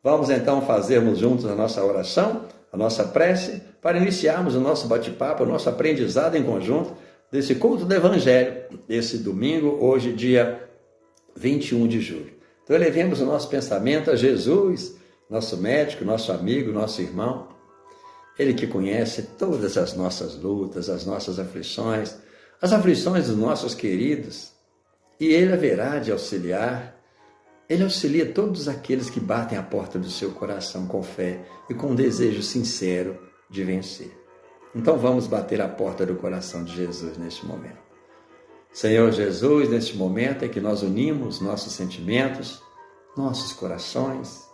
Vamos então fazermos juntos a nossa oração, a nossa prece, para iniciarmos o nosso bate-papo, o nosso aprendizado em conjunto desse culto do Evangelho, esse domingo, hoje, dia 21 de julho. Então, elevemos o nosso pensamento a Jesus, nosso médico, nosso amigo, nosso irmão, Ele que conhece todas as nossas lutas, as nossas aflições, as aflições dos nossos queridos, e Ele haverá de auxiliar. Ele auxilia todos aqueles que batem à porta do seu coração com fé e com um desejo sincero de vencer. Então vamos bater à porta do coração de Jesus neste momento. Senhor Jesus, neste momento em que nós unimos nossos sentimentos, nossos corações,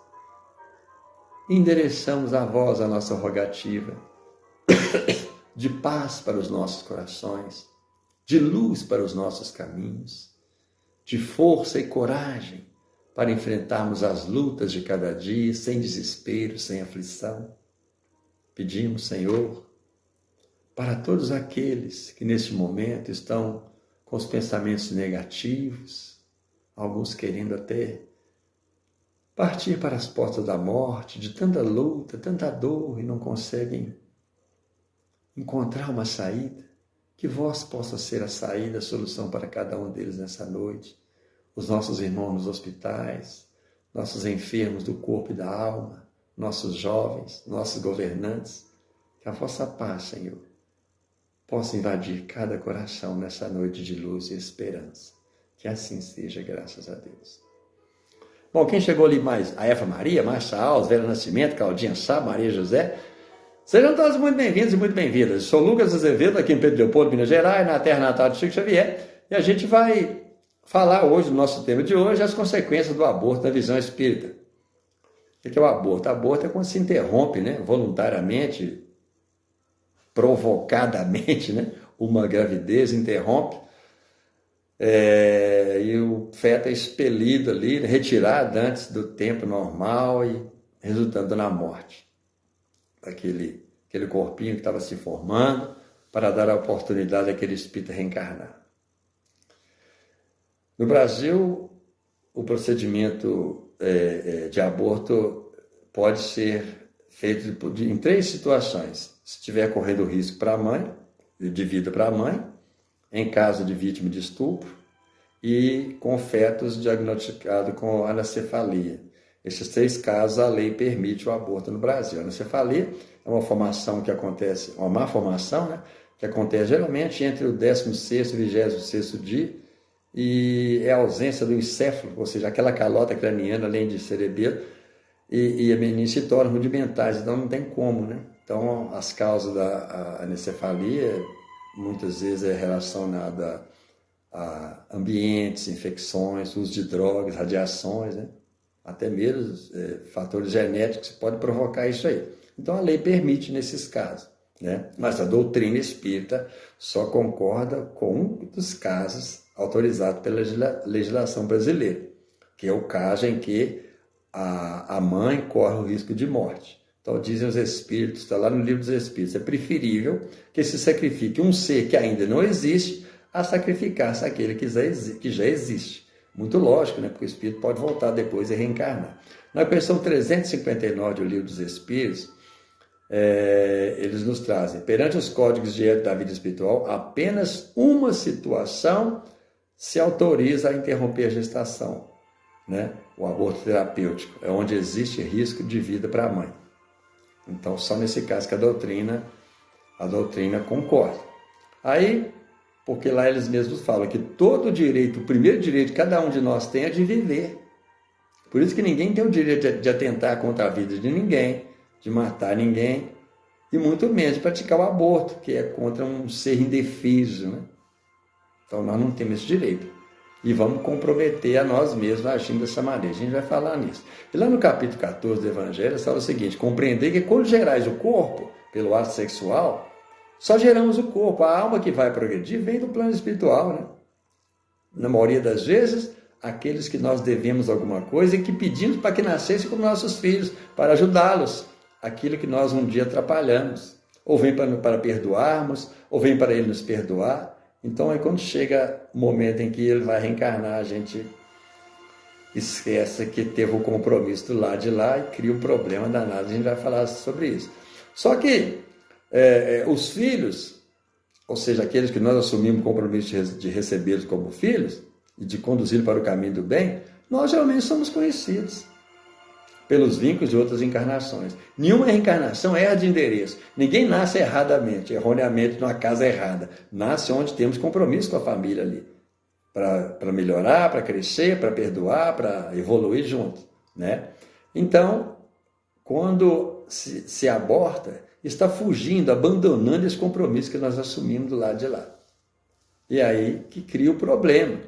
endereçamos a vós a nossa rogativa de paz para os nossos corações, de luz para os nossos caminhos, de força e coragem para enfrentarmos as lutas de cada dia, sem desespero, sem aflição. Pedimos, Senhor, para todos aqueles que neste momento estão com os pensamentos negativos, alguns querendo até partir para as portas da morte, de tanta luta, tanta dor, e não conseguem encontrar uma saída, que vós possa ser a saída, a solução para cada um deles nessa noite. Os nossos irmãos nos hospitais, nossos enfermos do corpo e da alma, nossos jovens, nossos governantes, que a vossa paz, Senhor, possa invadir cada coração nessa noite de luz e esperança. Que assim seja, graças a Deus. Bom, quem chegou ali mais? A Eva Maria, Márcia Alves, Vera Nascimento, Claudinha Sá, Maria José. Sejam todos muito bem-vindos e muito bem-vindas. Sou Lucas Azevedo, aqui em Pedro Leopoldo, Minas Gerais, na terra natal de Chico Xavier, e a gente vai falar hoje, no nosso tema de hoje, as consequências do aborto na visão espírita. O que é o aborto? Aborto é quando se interrompe, voluntariamente, provocadamente, uma gravidez, interrompe, e o feto é expelido ali, retirado antes do tempo normal e resultando na morte daquele corpinho que estava se formando, para dar a oportunidade àquele espírito reencarnar. No Brasil, o procedimento de aborto pode ser feito em 3 situações. Se estiver correndo risco para a mãe, de vida para a mãe, em caso de vítima de estupro, e com fetos diagnosticados com anencefalia. Esses 3 casos, a lei permite o aborto no Brasil. A anencefalia é uma formação que acontece, uma má formação, que acontece geralmente entre o 16º e 26º dia, e é a ausência do encéfalo, ou seja, aquela calota craniana, além de cerebelo, e a menina se torna rudimentares, então não tem como, Então, as causas da anencefalia, muitas vezes é relacionada a ambientes, infecções, uso de drogas, radiações, até mesmo fatores genéticos que podem provocar isso aí. Então, a lei permite nesses casos, Mas a doutrina espírita só concorda com um dos casos autorizado pela legislação brasileira, que é o caso em que a mãe corre o risco de morte. Então, dizem os Espíritos, está lá no Livro dos Espíritos, é preferível que se sacrifique um ser que ainda não existe a sacrificar-se aquele que já existe. Muito lógico, porque o Espírito pode voltar depois e reencarnar. Na questão 359 do Livro dos Espíritos, eles nos trazem, perante os códigos de ética da vida espiritual, apenas uma situação se autoriza a interromper a gestação, o aborto terapêutico, é onde existe risco de vida para a mãe. Então, só nesse caso que a doutrina concorda. Aí, porque lá eles mesmos falam que todo direito, o primeiro direito que cada um de nós tem é de viver. Por isso que ninguém tem o direito de atentar contra a vida de ninguém, de matar ninguém, e muito menos de praticar o aborto, que é contra um ser indefeso, Então, nós não temos esse direito. E vamos comprometer a nós mesmos agindo dessa maneira. A gente vai falar nisso. E lá no capítulo 14 do Evangelho, fala o seguinte: compreender que quando gerais o corpo pelo ato sexual, só geramos o corpo. A alma que vai progredir vem do plano espiritual, Na maioria das vezes, aqueles que nós devemos alguma coisa e que pedimos para que nascessem como nossos filhos, para ajudá-los. Aquilo que nós um dia atrapalhamos. Ou vem para perdoarmos, ou vem para ele nos perdoar. Então, quando chega o momento em que ele vai reencarnar, a gente esquece que teve o compromisso do lado de lá e cria um problema danado. A gente vai falar sobre isso. Só que os filhos, ou seja, aqueles que nós assumimos o compromisso de recebê-los como filhos e de conduzi-los para o caminho do bem, nós geralmente somos conhecidos pelos vínculos de outras encarnações. Nenhuma reencarnação erra de endereço. Ninguém nasce erroneamente numa casa errada. Nasce onde temos compromisso com a família ali. Para melhorar, para crescer, para perdoar, para evoluir junto, né? Então, quando se aborta, está fugindo, abandonando esse compromisso que nós assumimos do lado de lá. E aí que cria o problema,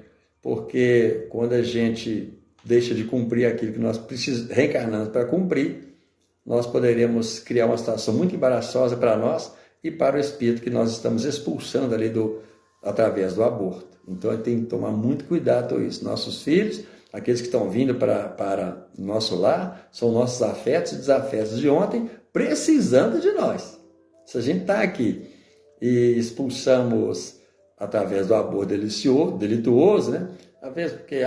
porque quando a gente deixa de cumprir aquilo que nós reencarnamos para cumprir, nós poderemos criar uma situação muito embaraçosa para nós e para o espírito que nós estamos expulsando ali através do aborto. Então, tem que tomar muito cuidado com isso. Nossos filhos, aqueles que estão vindo para o nosso lar, são nossos afetos e desafetos de ontem, precisando de nós. Se a gente está aqui e expulsamos através do aborto delituoso, né? Às vezes porque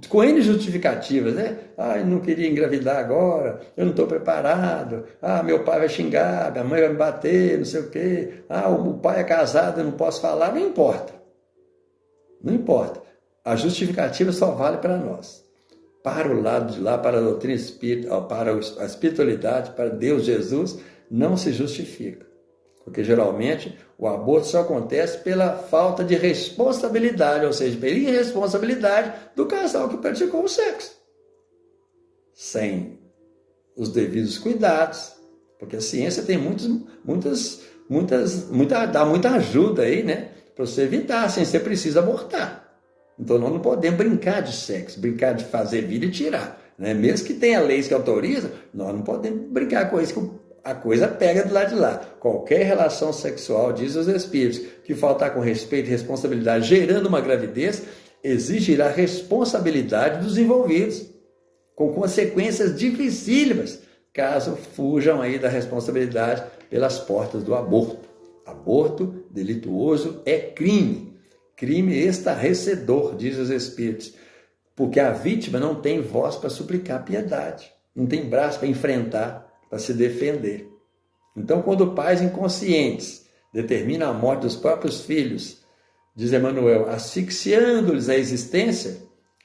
com N justificativas, né? Eu não queria engravidar agora, eu não estou preparado, meu pai vai xingar, minha mãe vai me bater, não sei o quê, o pai é casado, eu não posso falar, não importa. Não importa. A justificativa só vale para nós. Para o lado de lá, para a doutrina espírita, para a espiritualidade, para Deus, Jesus, não se justifica. Porque geralmente o aborto só acontece pela falta de responsabilidade, ou seja, pela irresponsabilidade do casal que praticou o sexo. Sem os devidos cuidados, porque a ciência tem dá muita ajuda aí, né? Para você evitar, sem ser preciso abortar. Então nós não podemos brincar de sexo, brincar de fazer vida e tirar. Né? Mesmo que tenha leis que autorizam, nós não podemos brincar com isso, que a coisa pega do lado de lá. Qualquer relação sexual, diz os espíritos, que faltar com respeito e responsabilidade, gerando uma gravidez, exigirá responsabilidade dos envolvidos, com consequências dificílimas, caso fujam aí da responsabilidade pelas portas do aborto. Aborto delituoso é crime. Crime estarrecedor, diz os espíritos, porque a vítima não tem voz para suplicar piedade, não tem braço para enfrentar, para se defender. Então, quando pais inconscientes determinam a morte dos próprios filhos, diz Emmanuel, asfixiando-lhes a existência,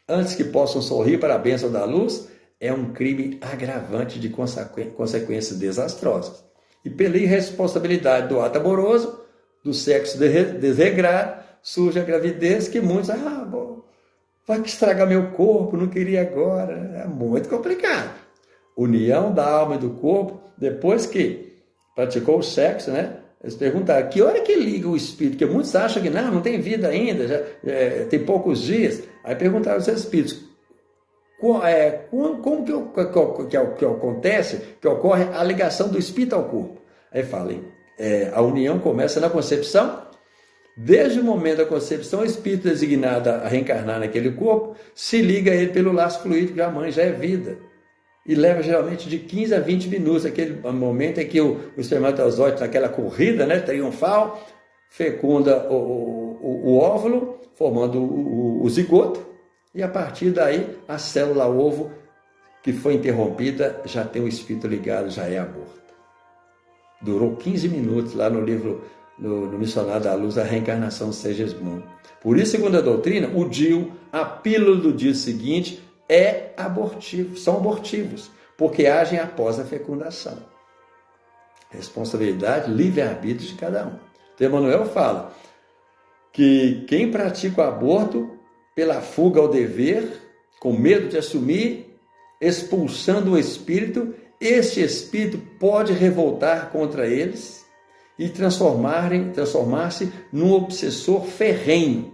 antes que possam sorrir para a bênção da luz, é um crime agravante de consequências desastrosas. E pela irresponsabilidade do ato amoroso, do sexo desregrado, surge a gravidez que muitos, vai estragar meu corpo, não queria agora. É muito complicado. União da alma e do corpo, depois que praticou o sexo, né? Eles perguntaram, que hora que liga o espírito? Porque muitos acham que não tem vida ainda, já tem poucos dias. Aí perguntaram aos espíritos, como que acontece, que ocorre a ligação do espírito ao corpo? Aí falam, a união começa na concepção. Desde o momento da concepção, o espírito designado a reencarnar naquele corpo se liga a ele pelo laço fluídico da mãe, já é vida. E leva geralmente de 15 a 20 minutos, aquele momento em que o espermatozoide, naquela corrida, né, triunfal, fecunda o óvulo, formando o zigoto, e a partir daí a célula ovo que foi interrompida já tem o espírito ligado, já é aborto. Durou 15 minutos lá no livro, no Missionário da Luz, a reencarnação de Segismundo. Por isso, segundo a doutrina, o DIU, a pílula do dia seguinte, são abortivos, porque agem após a fecundação. Responsabilidade, livre-arbítrio de cada um. Então, Emmanuel fala que quem pratica o aborto pela fuga ao dever, com medo de assumir, expulsando o espírito, este espírito pode revoltar contra eles e transformar-se num obsessor ferrenho,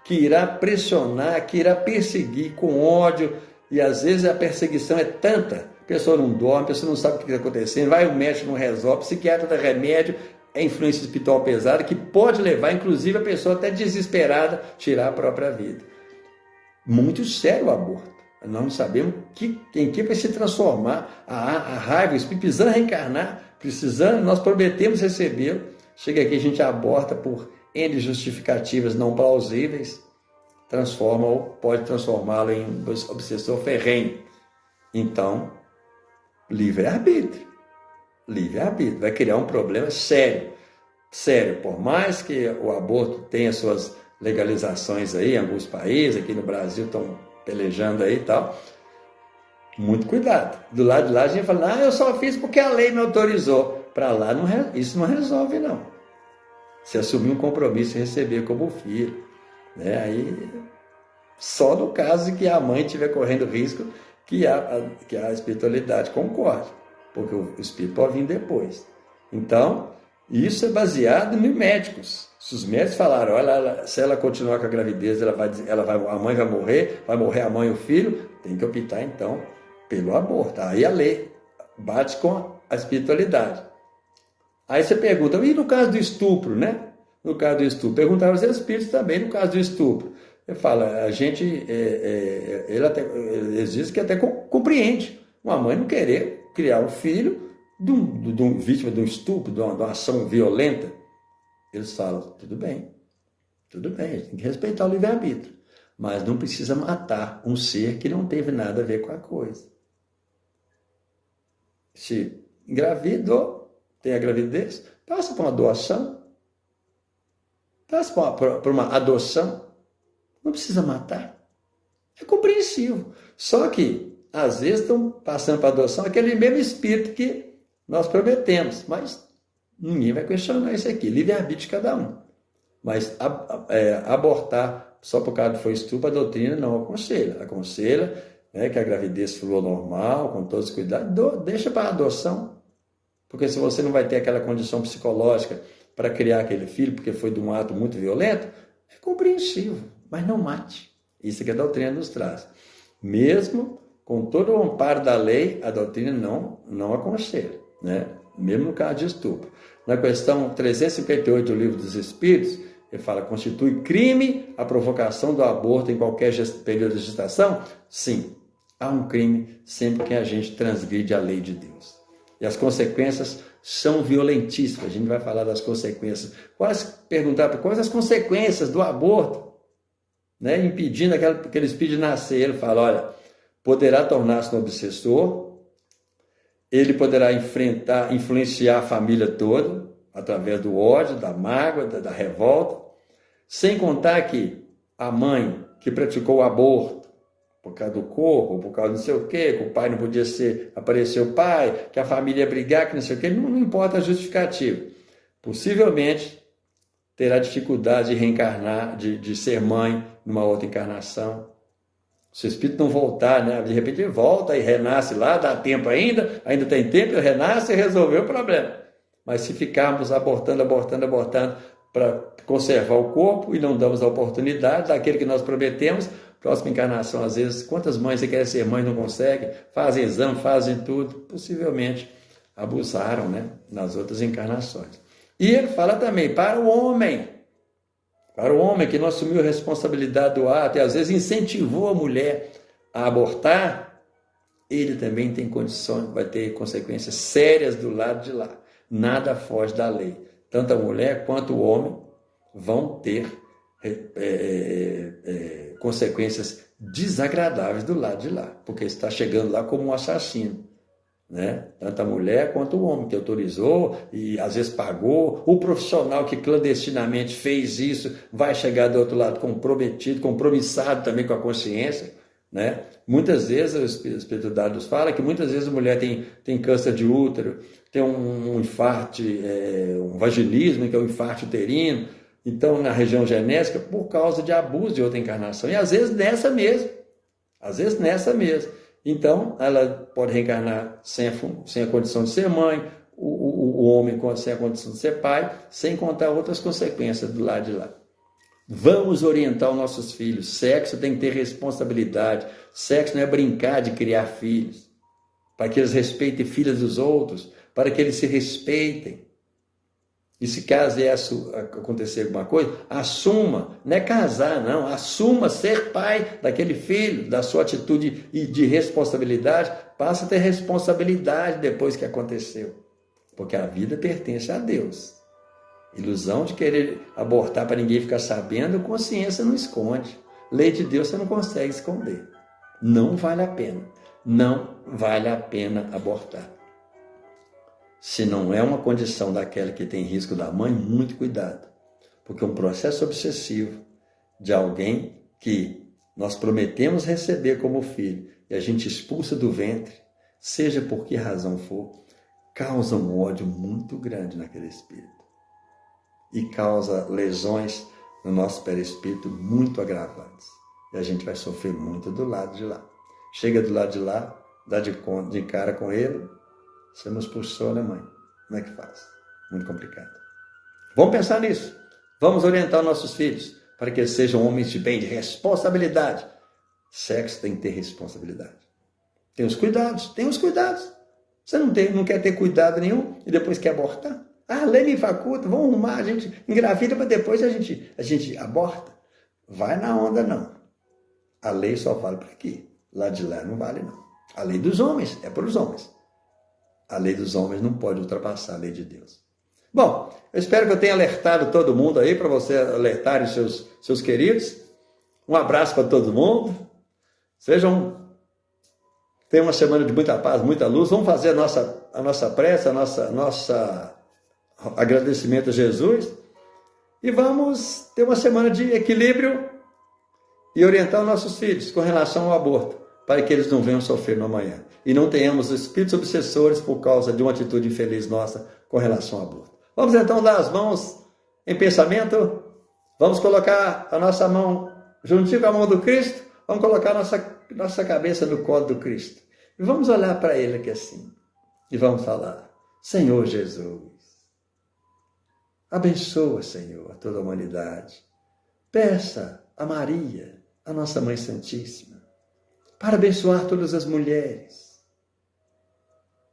que irá pressionar, que irá perseguir com ódio, e às vezes a perseguição é tanta, a pessoa não dorme, a pessoa não sabe o que está acontecendo, vai o médico, não resolve, o psiquiatra dá remédio, é influência espiritual pesada, que pode levar, inclusive, a pessoa até desesperada, a tirar a própria vida. Muito sério o aborto. Nós não sabemos em que vai se transformar a raiva, o espírito precisando reencarnar, nós prometemos recebê-lo, chega aqui a gente aborta por N justificativas não plausíveis, transforma ou pode transformá-lo em um obsessor ferrenho. Então, livre-arbítrio. Livre-arbítrio. Vai criar um problema sério. Sério, por mais que o aborto tenha suas legalizações aí em alguns países, aqui no Brasil estão pelejando aí e tal, muito cuidado. Do lado de lá a gente fala, eu só fiz porque a lei me autorizou. Para lá isso não resolve, não. Se assumir um compromisso e receber como filho, né? Aí, só no caso que a mãe estiver correndo risco que a espiritualidade concorde, porque o espírito pode vir depois. Então, isso é baseado em médicos. Se os médicos falaram, olha, se ela continuar com a gravidez, a mãe vai morrer a mãe e o filho, tem que optar então pelo aborto. Aí a lei bate com a espiritualidade. Aí você pergunta, e no caso do estupro, né? No caso do estupro, perguntaram aos espíritos também no caso do estupro. Ele fala, a gente, eles dizem que até compreende uma mãe não querer criar um filho de um vítima de um estupro, de uma ação violenta. Eles falam, tudo bem, tem que respeitar o livre-arbítrio, mas não precisa matar um ser que não teve nada a ver com a coisa. Se engravidou, tem a gravidez, passa por uma doação, passa por uma adoção, não precisa matar. É compreensível. Só que, às vezes, estão passando para adoção aquele mesmo espírito que nós prometemos, mas ninguém vai questionar isso aqui, livre-arbítrio de cada um. Mas abortar só por causa que foi estupro, a doutrina não aconselha. Aconselha, né, que a gravidez flua normal, com todos os cuidados, deixa para a adoção. Porque se você não vai ter aquela condição psicológica para criar aquele filho, porque foi de um ato muito violento, é compreensível, mas não mate. Isso que a doutrina nos traz. Mesmo com todo o amparo da lei, a doutrina não aconselha, né? Mesmo no caso de estupro. Na questão 358 do Livro dos Espíritos, ele fala, constitui crime a provocação do aborto em qualquer período de gestação? Sim, há um crime sempre que a gente transgride a lei de Deus. E as consequências são violentíssimas. A gente vai falar das consequências. Perguntar quais as consequências do aborto, né? Impedindo aquele espírito de nascer. Ele fala, olha, poderá tornar-se um obsessor, ele poderá influenciar a família toda, através do ódio, da mágoa, da revolta, sem contar que a mãe que praticou o aborto, por causa do corpo, por causa de não sei o quê, que o pai não podia aparecer o pai, que a família ia brigar, que não sei o quê, não importa a justificativa. Possivelmente terá dificuldade de reencarnar, de ser mãe numa outra encarnação. Se o espírito não voltar, né? De repente ele volta e renasce lá, dá tempo ainda tem tempo, ele renasce e resolveu o problema. Mas se ficarmos abortando para conservar o corpo e não damos a oportunidade daquele que nós prometemos, próxima encarnação, às vezes, quantas mães que querem ser mães não conseguem, fazem exame, fazem tudo, possivelmente abusaram, né, nas outras encarnações. E ele fala também para o homem que não assumiu a responsabilidade do ato e às vezes incentivou a mulher a abortar, ele também tem condições, vai ter consequências sérias do lado de lá. Nada foge da lei. Tanto a mulher quanto o homem vão ter consequências desagradáveis do lado de lá, porque está chegando lá como um assassino, né? Tanto a mulher quanto o homem que autorizou e às vezes pagou, o profissional que clandestinamente fez isso vai chegar do outro lado compromissado também com a consciência, né? Muitas vezes a espiritualidade nos fala que muitas vezes a mulher tem câncer de útero, tem um infarto, um vaginismo, que é um infarto uterino, então na região genética, por causa de abuso de outra encarnação, e às vezes nessa mesmo. Então, ela pode reencarnar sem a condição de ser mãe, o homem sem a condição de ser pai, sem contar outras consequências do lado de lá. Vamos orientar os nossos filhos. Sexo tem que ter responsabilidade. Sexo não é brincar de criar filhos. Para que eles respeitem filhas dos outros, para que eles se respeitem. E se caso acontecer alguma coisa, assuma, não é casar não, assuma ser pai daquele filho, da sua atitude de responsabilidade, passa a ter responsabilidade depois que aconteceu, porque a vida pertence a Deus. Ilusão de querer abortar para ninguém ficar sabendo, a consciência não esconde. Lei de Deus você não consegue esconder. Não vale a pena. Não vale a pena abortar. Se não é uma condição daquela que tem risco da mãe, muito cuidado. Porque um processo obsessivo de alguém que nós prometemos receber como filho e a gente expulsa do ventre, seja por que razão for, causa um ódio muito grande naquele espírito. E causa lesões no nosso perispírito muito agravadas. E a gente vai sofrer muito do lado de lá. Chega do lado de lá, dá de cara com ele, você nos expulsou, né, mãe? Como é que faz? Muito complicado. Vamos pensar nisso. Vamos orientar nossos filhos para que eles sejam homens de bem, de responsabilidade. Sexo tem que ter responsabilidade. Tem os cuidados. Você não quer ter cuidado nenhum e depois quer abortar? Ah, a lei me faculta, vamos arrumar, a gente engravida para depois a gente aborta. Vai na onda, não. A lei só vale para aqui. Lá de lá não vale, não. A lei dos homens é para os homens. A lei dos homens não pode ultrapassar a lei de Deus. Bom, eu espero que eu tenha alertado todo mundo aí, para você alertar os seus queridos. Um abraço para todo mundo. Tenham uma semana de muita paz, muita luz. Vamos fazer a nossa prece, nossa agradecimento a Jesus. E vamos ter uma semana de equilíbrio e orientar os nossos filhos com relação ao aborto, para que eles não venham sofrer no amanhã. E não tenhamos espíritos obsessores por causa de uma atitude infeliz nossa com relação ao aborto. Vamos então dar as mãos em pensamento. Vamos colocar a nossa mão juntinho com a mão do Cristo. Vamos colocar nossa cabeça no colo do Cristo. E vamos olhar para Ele aqui assim. E vamos falar: Senhor Jesus, abençoa, Senhor, a toda a humanidade. Peça a Maria, a nossa Mãe Santíssima, para abençoar todas as mulheres,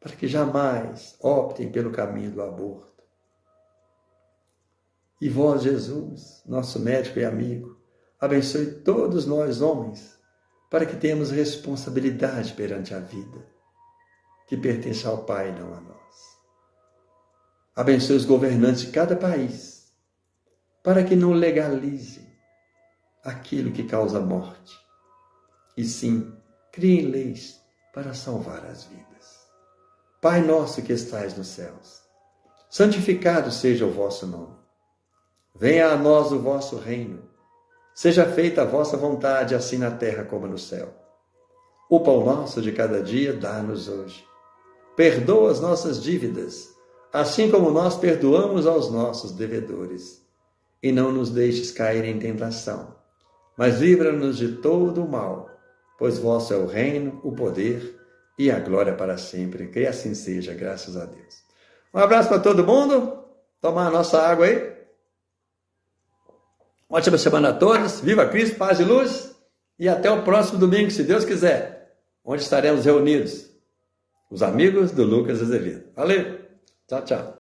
para que jamais optem pelo caminho do aborto. E vós, Jesus, nosso médico e amigo, abençoe todos nós, homens, para que tenhamos responsabilidade perante a vida, que pertence ao Pai, não a nós. Abençoe os governantes de cada país, para que não legalize aquilo que causa morte, e sim criem leis para salvar as vidas. Pai nosso que estais nos céus, santificado seja o vosso nome. Venha a nós o vosso reino. Seja feita a vossa vontade, assim na terra como no céu. O pão nosso de cada dia dá-nos hoje. Perdoa as nossas dívidas, assim como nós perdoamos aos nossos devedores. E não nos deixes cair em tentação, mas livra-nos de todo o mal, pois vosso é o reino, o poder e a glória para sempre. Que assim seja, graças a Deus. Um abraço para todo mundo. Tomar a nossa água aí. Ótima semana a todos. Viva Cristo, paz e luz. E até o próximo domingo, se Deus quiser, onde estaremos reunidos. Os amigos do Lucas Azevedo. Valeu. Tchau, tchau.